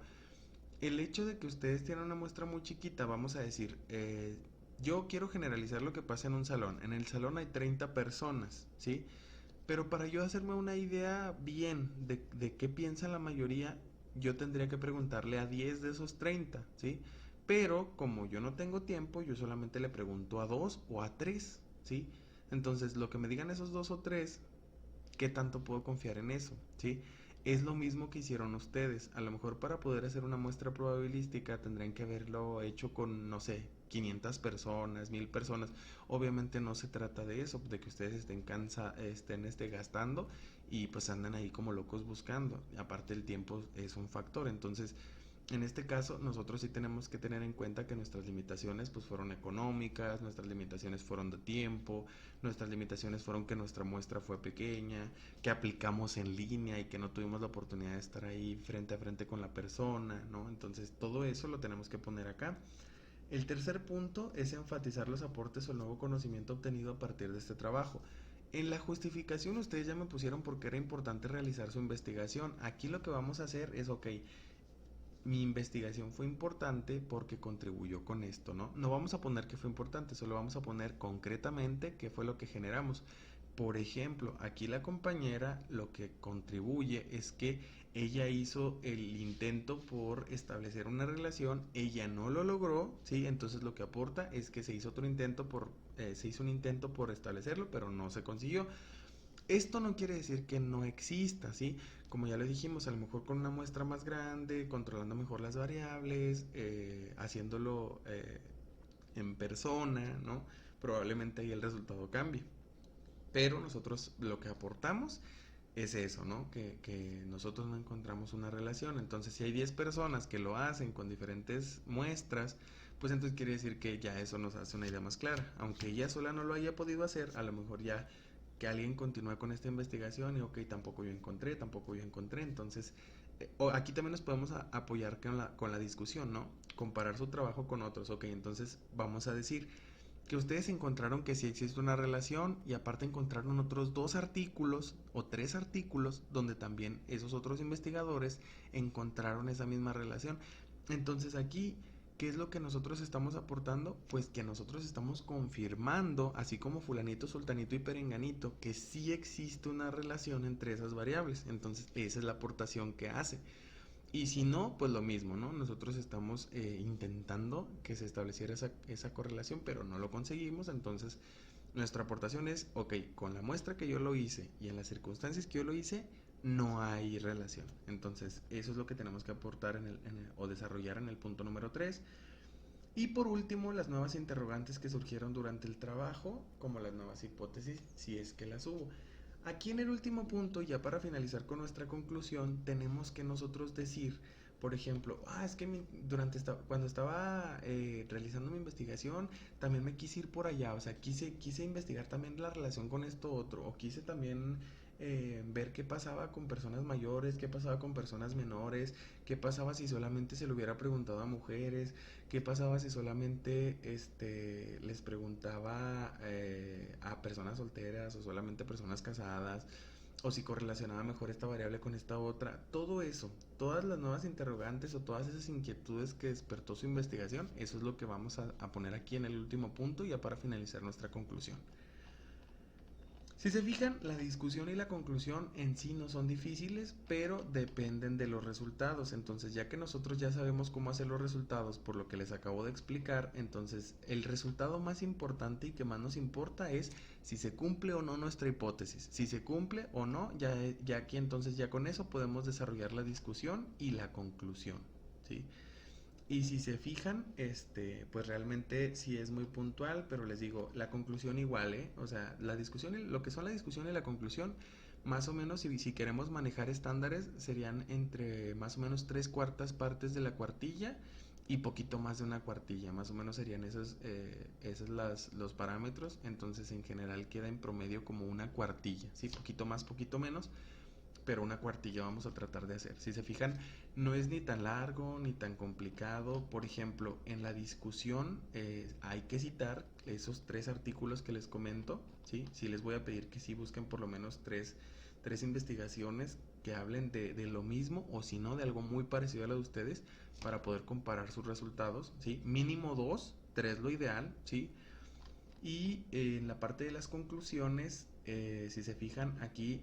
El hecho de que ustedes tienen una muestra muy chiquita, vamos a decir, yo quiero generalizar lo que pasa en un salón. En el salón hay 30 personas, ¿sí? Pero para yo hacerme una idea bien de qué piensa la mayoría, yo tendría que preguntarle a 10 de esos 30, ¿sí? Pero como yo no tengo tiempo, yo solamente le pregunto a 2 o a 3, ¿sí? Entonces, lo que me digan esos 2 o 3, ¿qué tanto puedo confiar en eso? ¿Sí? Es lo mismo que hicieron ustedes. A lo mejor para poder hacer una muestra probabilística tendrían que haberlo hecho con, no sé, 500 personas, 1000 personas. Obviamente no se trata de eso, de que ustedes estén gastando y pues andan ahí como locos buscando. Aparte el tiempo es un factor. Entonces, en este caso, nosotros sí tenemos que tener en cuenta que nuestras limitaciones pues fueron económicas, nuestras limitaciones fueron de tiempo, nuestras limitaciones fueron que nuestra muestra fue pequeña, que aplicamos en línea y que no tuvimos la oportunidad de estar ahí frente a frente con la persona, ¿no? Entonces, todo eso lo tenemos que poner acá. El tercer punto es enfatizar los aportes o el nuevo conocimiento obtenido a partir de este trabajo. En la justificación ustedes ya me pusieron por qué era importante realizar su investigación. Aquí lo que vamos a hacer es, ok, mi investigación fue importante porque contribuyó con esto, ¿no? No vamos a poner que fue importante, solo vamos a poner concretamente qué fue lo que generamos. Por ejemplo, aquí la compañera lo que contribuye es que ella hizo el intento por establecer una relación, ella no lo logró, ¿sí? Entonces lo que aporta es que se hizo un intento por establecerlo, pero no se consiguió. Esto no quiere decir que no exista, ¿sí? Como ya lo dijimos, a lo mejor con una muestra más grande, controlando mejor las variables, haciéndolo en persona, ¿no? Probablemente ahí el resultado cambie. Pero nosotros lo que aportamos es eso, ¿no? Que nosotros no encontramos una relación. Entonces, si hay 10 personas que lo hacen con diferentes muestras, pues entonces quiere decir que ya eso nos hace una idea más clara. Aunque ella sola no lo haya podido hacer, a lo mejor ya que alguien continúe con esta investigación y ok, tampoco yo encontré. Entonces, aquí también nos podemos apoyar con la discusión, ¿no? Comparar su trabajo con otros. Ok, entonces vamos a decir que ustedes encontraron que sí existe una relación y aparte encontraron otros 2 artículos o 3 artículos donde también esos otros investigadores encontraron esa misma relación. Entonces aquí, ¿qué es lo que nosotros estamos aportando? Pues que nosotros estamos confirmando, así como fulanito, sultanito y perenganito, que sí existe una relación entre esas variables. Entonces esa es la aportación que hace. Y si no, pues lo mismo, ¿no? Nosotros estamos intentando que se estableciera esa correlación, pero no lo conseguimos. Entonces, nuestra aportación es, ok, con la muestra que yo lo hice y en las circunstancias que yo lo hice, no hay relación. Entonces, eso es lo que tenemos que aportar o desarrollar en el punto número 3. Y por último, las nuevas interrogantes que surgieron durante el trabajo, como las nuevas hipótesis, si es que las hubo. Aquí en el último punto, ya para finalizar con nuestra conclusión, tenemos que nosotros decir, por ejemplo, es que cuando estaba realizando mi investigación, también me quise ir por allá, o sea, quise investigar también la relación con esto otro, o quise también ver qué pasaba con personas mayores, qué pasaba con personas menores, qué pasaba si solamente se lo hubiera preguntado a mujeres, qué pasaba si solamente les preguntaba a personas solteras o solamente a personas casadas, o si correlacionaba mejor esta variable con esta otra. Todo eso, todas las nuevas interrogantes o todas esas inquietudes que despertó su investigación, eso es lo que vamos a poner aquí en el último punto ya para finalizar nuestra conclusión. Si se fijan, la discusión y la conclusión en sí no son difíciles, pero dependen de los resultados. Entonces, ya que nosotros ya sabemos cómo hacer los resultados por lo que les acabo de explicar, entonces el resultado más importante y que más nos importa es si se cumple o no nuestra hipótesis. Si se cumple o no, ya aquí entonces ya con eso podemos desarrollar la discusión y la conclusión, ¿sí? Y si se fijan, pues realmente sí es muy puntual, pero les digo, la conclusión igual, ¿eh? O sea, la discusión, lo que son la discusión y la conclusión, más o menos, si queremos manejar estándares, serían entre más o menos 3/4 partes de la cuartilla y poquito más de una cuartilla, más o menos serían esos los parámetros. Entonces, en general queda en promedio como una cuartilla, ¿sí? Poquito más, poquito menos, pero una cuartilla vamos a tratar de hacer. Si se fijan, no es ni tan largo ni tan complicado. Por ejemplo, en la discusión hay que citar esos 3 artículos que les comento, ¿sí? Sí les voy a pedir que sí busquen por lo menos tres investigaciones que hablen de lo mismo o si no de algo muy parecido a lo de ustedes para poder comparar sus resultados, ¿sí? Mínimo 2, 3 lo ideal, ¿sí? Y en la parte de las conclusiones, si se fijan aquí,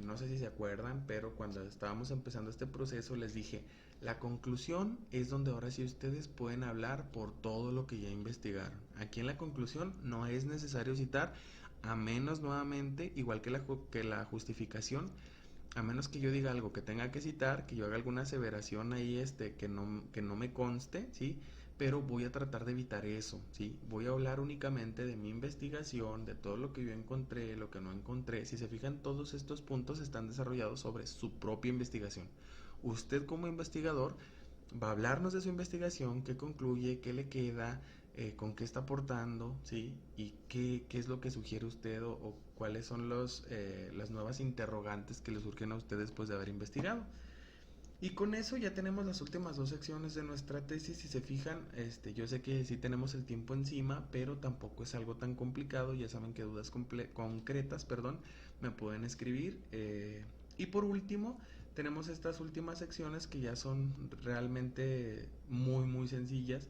no sé si se acuerdan, pero cuando estábamos empezando este proceso les dije, la conclusión es donde ahora sí ustedes pueden hablar por todo lo que ya investigaron. Aquí en la conclusión no es necesario citar, a menos nuevamente, igual que la justificación, a menos que yo diga algo que tenga que citar, que yo haga alguna aseveración ahí que no me conste, ¿sí? Pero voy a tratar de evitar eso, ¿sí? Voy a hablar únicamente de mi investigación, de todo lo que yo encontré, lo que no encontré. Si se fijan, todos estos puntos están desarrollados sobre su propia investigación. Usted como investigador va a hablarnos de su investigación, qué concluye, qué le queda, con qué está aportando, ¿sí? Y qué es lo que sugiere usted o cuáles son las nuevas interrogantes que le surgen a usted después de haber investigado. Y con eso ya tenemos las últimas dos secciones de nuestra tesis. Si se fijan, yo sé que sí tenemos el tiempo encima, pero tampoco es algo tan complicado. Ya saben que dudas concretas, perdón, me pueden escribir. Y por último, tenemos estas últimas secciones que ya son realmente muy sencillas.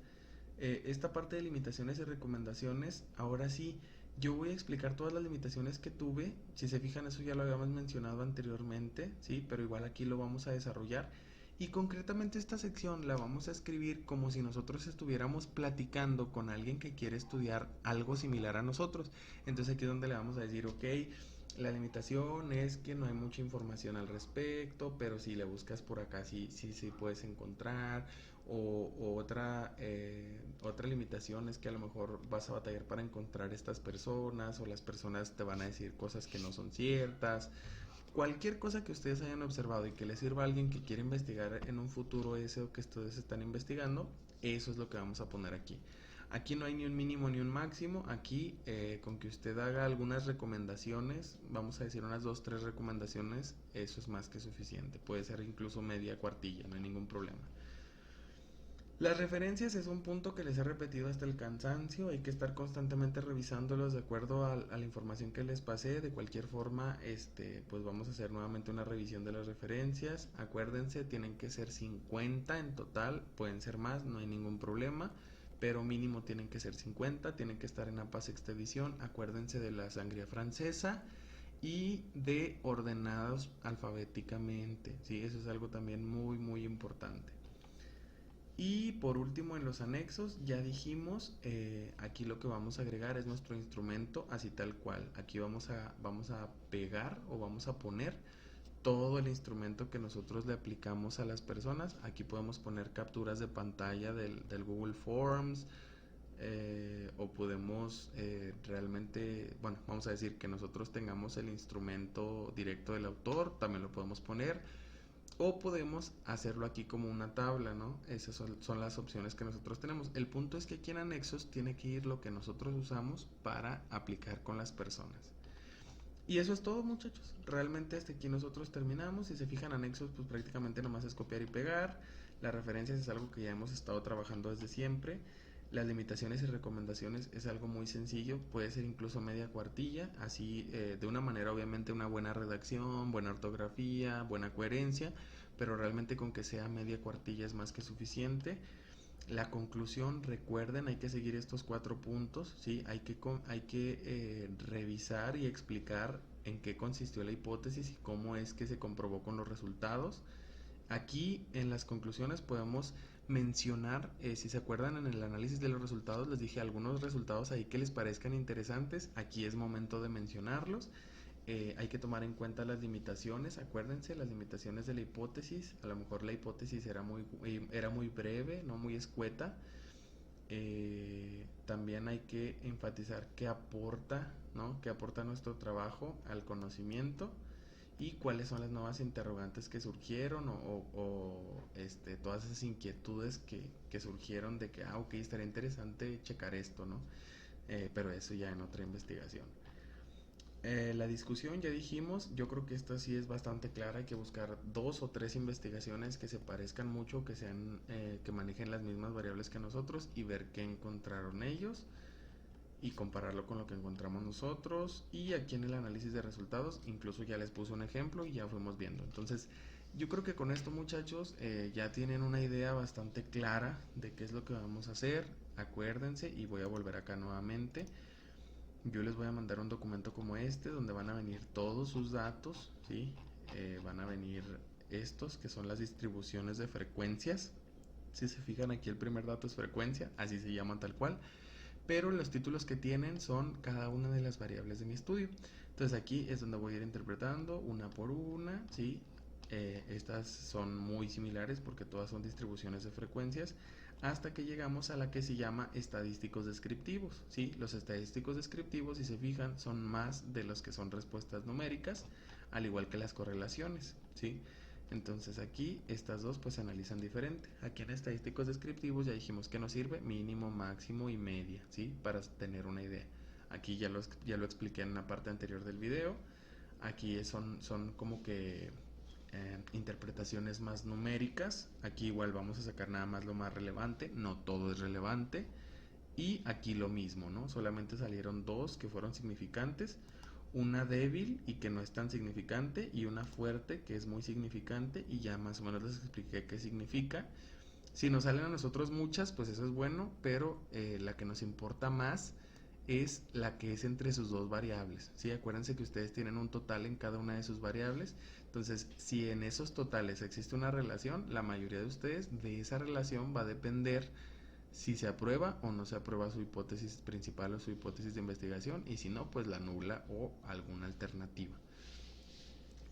Esta parte de limitaciones y recomendaciones, ahora sí, yo voy a explicar todas las limitaciones que tuve. Si se fijan, eso ya lo habíamos mencionado anteriormente, ¿sí? Pero igual aquí lo vamos a desarrollar. Y concretamente esta sección la vamos a escribir como si nosotros estuviéramos platicando con alguien que quiere estudiar algo similar a nosotros. Entonces aquí es donde le vamos a decir, ok, la limitación es que no hay mucha información al respecto, pero si le buscas por acá sí puedes encontrar. O otra limitación es que a lo mejor vas a batallar para encontrar estas personas, o las personas te van a decir cosas que no son ciertas. Cualquier cosa que ustedes hayan observado y que les sirva a alguien que quiere investigar en un futuro eso que ustedes están investigando, eso es lo que vamos a poner aquí. Aquí no hay ni un mínimo ni un máximo. Aquí con que usted haga algunas recomendaciones, vamos a decir unas 2-3 recomendaciones, eso es más que suficiente. Puede ser incluso media cuartilla, no hay ningún problema. Las referencias es un punto que les he repetido hasta el cansancio. Hay que estar constantemente revisándolos de acuerdo a la información que les pasé. De cualquier forma, pues vamos a hacer nuevamente una revisión de las referencias. Acuérdense, tienen que ser 50 en total, pueden ser más, no hay ningún problema, pero mínimo tienen que ser 50, tienen que estar en APA sexta edición. Acuérdense de la sangría francesa y de ordenados alfabéticamente, ¿sí? Eso es algo también muy importante. Y por último, en los anexos ya dijimos, aquí lo que vamos a agregar es nuestro instrumento así tal cual. Aquí vamos a pegar o vamos a poner todo el instrumento que nosotros le aplicamos a las personas. Aquí podemos poner capturas de pantalla del Google Forms, o podemos realmente, bueno, vamos a decir que nosotros tengamos el instrumento directo del autor, también lo podemos poner. O podemos hacerlo aquí como una tabla, ¿no? Esas son las opciones que nosotros tenemos. El punto es que aquí en anexos tiene que ir lo que nosotros usamos para aplicar con las personas. Y eso es todo, muchachos. Realmente hasta aquí nosotros terminamos. Si se fijan, anexos pues prácticamente nomás es copiar y pegar. Las referencias es algo que ya hemos estado trabajando desde siempre. Las limitaciones y recomendaciones es algo muy sencillo, puede ser incluso media cuartilla, así de una manera obviamente una buena redacción, buena ortografía, buena coherencia, pero realmente con que sea media cuartilla es más que suficiente. La conclusión, recuerden, hay que seguir estos 4 puntos, ¿sí? Hay que revisar y explicar en qué consistió la hipótesis y cómo es que se comprobó con los resultados. Aquí en las conclusiones podemos mencionar, si se acuerdan en el análisis de los resultados les dije algunos resultados ahí que les parezcan interesantes, aquí es momento de mencionarlos. Hay que tomar en cuenta las limitaciones, acuérdense las limitaciones de la hipótesis, a lo mejor la hipótesis era muy breve, no muy escueta. También hay que enfatizar qué aporta, ¿no? Qué aporta nuestro trabajo al conocimiento y cuáles son las nuevas interrogantes que surgieron o todas esas inquietudes que surgieron de que, ok, estaría interesante checar esto, ¿no? Pero eso ya en otra investigación. La discusión, ya dijimos, yo creo que esta sí es bastante clara, hay que buscar 2 o 3 investigaciones que se parezcan mucho, que manejen las mismas variables que nosotros y ver qué encontraron ellos y compararlo con lo que encontramos nosotros. Y aquí en el análisis de resultados incluso ya les puse un ejemplo y ya fuimos viendo. Entonces yo creo que con esto, muchachos, ya tienen una idea bastante clara de qué es lo que vamos a hacer. Acuérdense, y voy a volver acá nuevamente, yo les voy a mandar un documento como este donde van a venir todos sus datos, ¿sí? Van a venir estos que son las distribuciones de frecuencias. Si se fijan aquí el primer dato es frecuencia, así se llaman tal cual, pero los títulos que tienen son cada una de las variables de mi estudio. Entonces aquí es donde voy a ir interpretando una por una, ¿sí? Estas son muy similares porque todas son distribuciones de frecuencias, hasta que llegamos a la que se llama estadísticos descriptivos, ¿sí? Los estadísticos descriptivos, si se fijan, son más de los que son respuestas numéricas, al igual que las correlaciones, ¿sí? Entonces aquí estas dos pues se analizan diferente. Aquí en estadísticos descriptivos ya dijimos que nos sirve mínimo, máximo y media, ¿sí? Para tener una idea. Aquí ya lo expliqué en la parte anterior del video. Aquí son como que interpretaciones más numéricas. Aquí igual vamos a sacar nada más lo más relevante, no todo es relevante. Y aquí lo mismo, ¿no? Solamente salieron dos que fueron significantes, una débil y que no es tan significante, y una fuerte que es muy significante, y ya más o menos les expliqué qué significa. Si nos salen a nosotros muchas, pues eso es bueno, pero la que nos importa más es la que es entre sus dos variables, ¿sí? Acuérdense que ustedes tienen un total en cada una de sus variables, entonces si en esos totales existe una relación, la mayoría de ustedes de esa relación va a depender si se aprueba o no se aprueba su hipótesis principal o su hipótesis de investigación, y si no, pues la nula o alguna alternativa.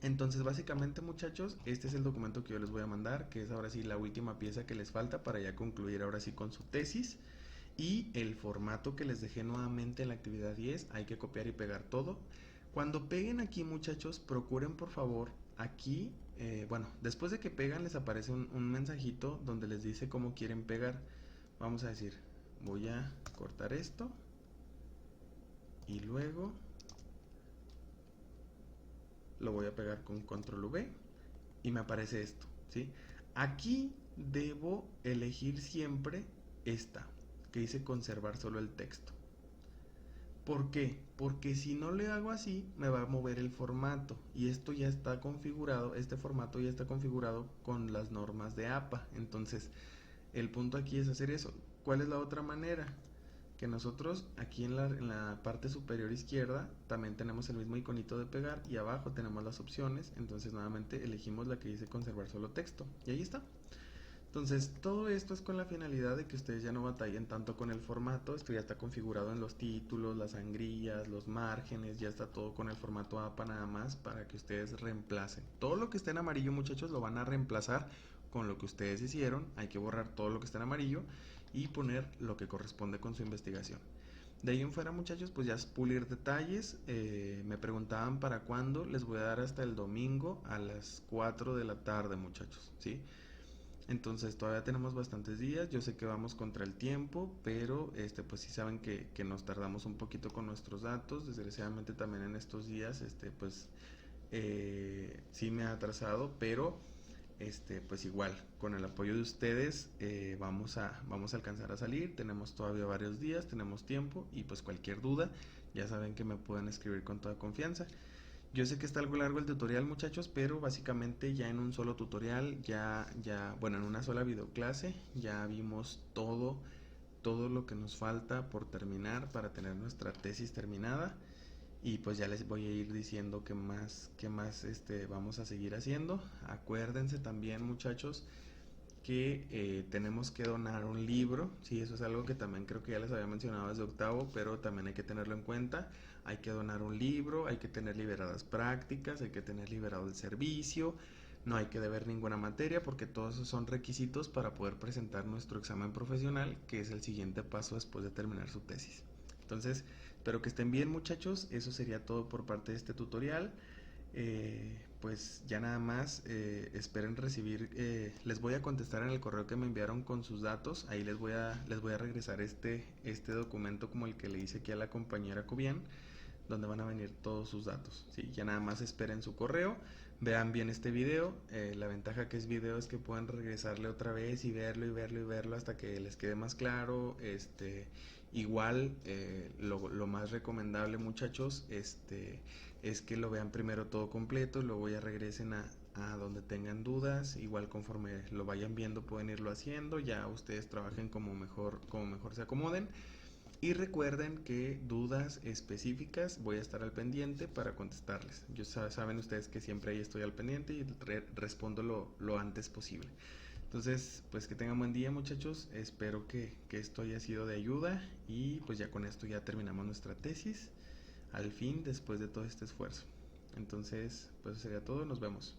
Entonces básicamente, muchachos, este es el documento que yo les voy a mandar, que es ahora sí la última pieza que les falta para ya concluir ahora sí con su tesis. Y el formato que les dejé nuevamente en la actividad 10, hay que copiar y pegar todo. Cuando peguen aquí, muchachos, procuren por favor aquí, bueno, después de que pegan les aparece un mensajito donde les dice cómo quieren pegar. Vamos a decir, voy a cortar esto y luego lo voy a pegar con control V y me aparece esto, ¿sí? Aquí debo elegir siempre esta que dice conservar solo el texto. ¿Por qué? Porque si no le hago así, me va a mover el formato, y esto ya está configurado, este formato ya está configurado con las normas de APA. Entonces, el punto aquí es hacer eso. ¿Cuál es la otra manera? Que nosotros aquí en la parte superior izquierda también tenemos el mismo iconito de pegar, y abajo tenemos las opciones. Entonces nuevamente elegimos la que dice conservar solo texto, y ahí está. Entonces todo esto es con la finalidad de que ustedes ya no batallen tanto con el formato. Esto ya está configurado en los títulos, las sangrías, los márgenes, ya está todo con el formato APA nada más para que ustedes reemplacen. Todo lo que esté en amarillo, muchachos, lo van a reemplazar con lo que ustedes hicieron. Hay que borrar todo lo que está en amarillo y poner lo que corresponde con su investigación. De ahí en fuera, muchachos, pues ya es pulir detalles. Me preguntaban para cuándo. Les voy a dar hasta el domingo a las 4 de la tarde, muchachos, ¿sí? Entonces todavía tenemos bastantes días. Yo sé que vamos contra el tiempo, pero pues sí saben que nos tardamos un poquito con nuestros datos. Desgraciadamente también en estos días pues sí me ha atrasado, pero pues igual con el apoyo de ustedes vamos a alcanzar a salir. Tenemos todavía varios días, tenemos tiempo, y pues cualquier duda ya saben que me pueden escribir con toda confianza. Yo sé que está algo largo el tutorial, muchachos, pero básicamente ya en un solo tutorial, bueno, en una sola videoclase, ya vimos todo lo que nos falta por terminar para tener nuestra tesis terminada. Y pues ya les voy a ir diciendo qué más vamos a seguir haciendo. Acuérdense también, muchachos, que tenemos que donar un libro. Sí, eso es algo que también creo que ya les había mencionado desde octavo, pero también hay que tenerlo en cuenta. Hay que donar un libro, hay que tener liberadas prácticas, hay que tener liberado el servicio, no hay que deber ninguna materia, porque todos esos son requisitos para poder presentar nuestro examen profesional, que es el siguiente paso después de terminar su tesis. Entonces, espero que estén bien, muchachos. Eso sería todo por parte de este tutorial. Pues ya nada más, esperen recibir, les voy a contestar en el correo que me enviaron con sus datos. Ahí les voy a regresar este documento como el que le hice aquí a la compañera Cubián, donde van a venir todos sus datos, ¿sí? Ya nada más esperen su correo, vean bien este video. La ventaja que es video es que pueden regresarle otra vez y verlo y verlo y verlo hasta que les quede más claro. Igual lo más recomendable, muchachos, es que lo vean primero todo completo, luego ya regresen a donde tengan dudas. Igual conforme lo vayan viendo pueden irlo haciendo, ya ustedes trabajen como mejor se acomoden. Y recuerden que dudas específicas voy a estar al pendiente para contestarles. Saben ustedes que siempre ahí estoy al pendiente y respondo lo antes posible. Entonces, pues que tengan buen día, muchachos. Espero que esto haya sido de ayuda y pues ya con esto ya terminamos nuestra tesis al fin, después de todo este esfuerzo. Entonces, pues eso sería todo. Nos vemos.